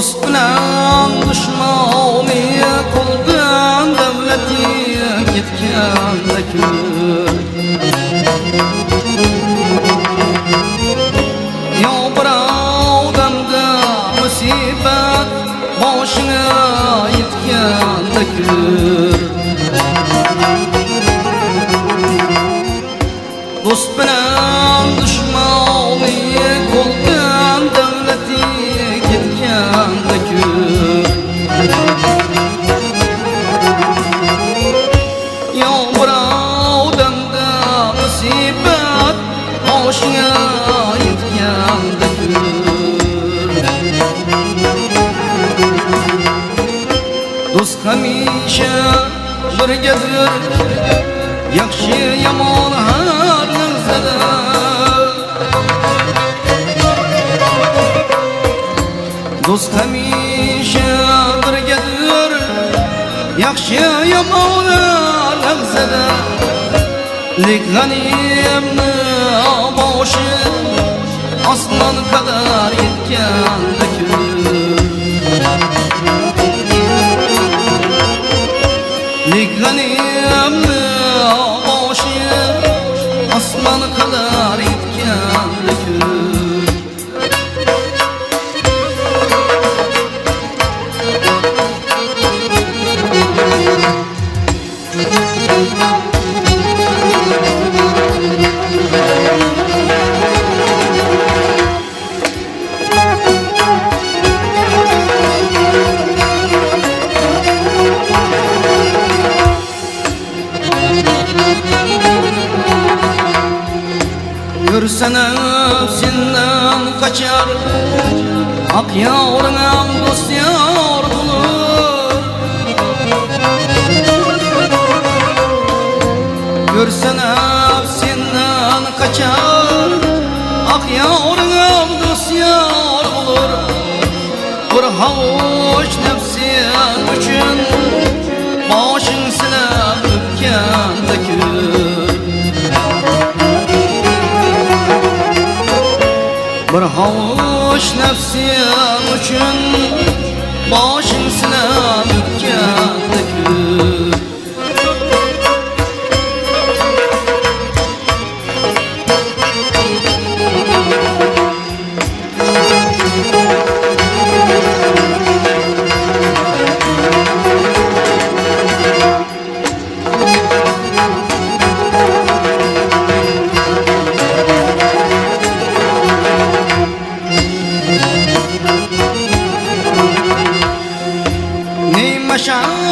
dost bilan dushmoni qilgan davlati ketganda ko'r yo bir odamda musibat boshingga yetganda ko'r dost bilan dushmoni qilgan davlati ketganda ko'r yo bir odamda musibat boshingga yetganda ko'r do'st hamisha birgadir yaxshi yomon har lahzada do'st hamisha birgadir yaxshi yomon har lahzada lek g'animni boshi osmon qadar yetganda ko'r lek g'animni boshi osmon qadar yetganda ko'r Görsene senden kaçar ak yavrum dost yar bulur Görsene senden kaçar ak yavrum dost yar bulur Bir havuç nefsin üçün başın silab öpganda ko'r Bir havuç nefsim üçün başın silab öpganda ko'r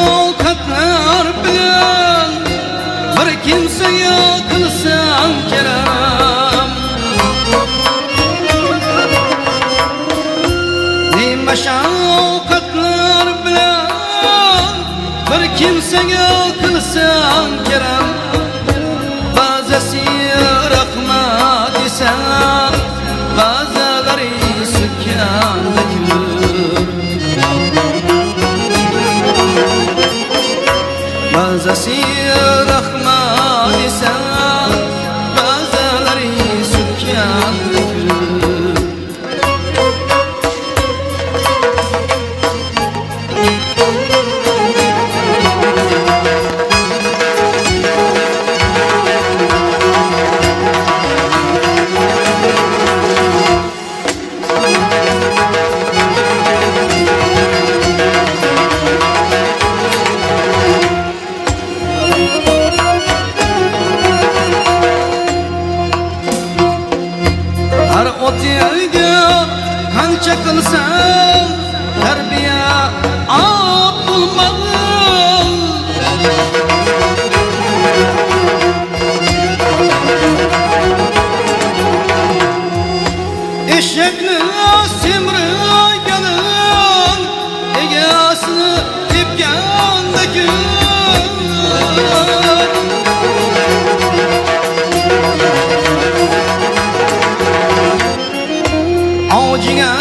Meşakkatlar bilen bir kimseye kılsam kerem Ne meşakkatlar bilen bir kimseye kılsam kerem Bazısı rahmat ise bazıları sükkanda ko'r Bazısı rahman ise bazıları sükkanda ko'r Otilga qancha qilsam tarbiya ot bo'lmadi Eshakni semirganin egasini tepganda ko'r Ağacına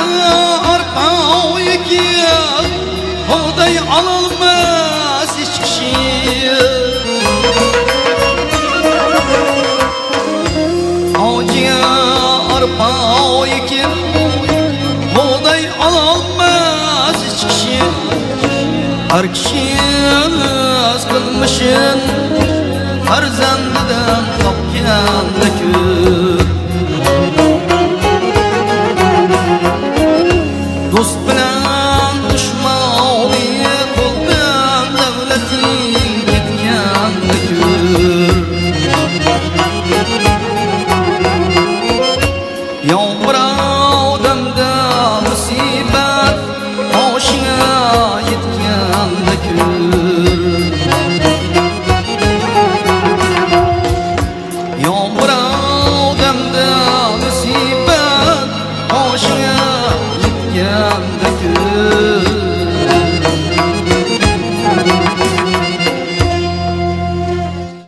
arpa ekip buğday alınmaz hiç kişi Ağacına arpa ekip buğday alınmaz Her kişi öz kılmışın farzandidan topganda ko'p. Do'st bilan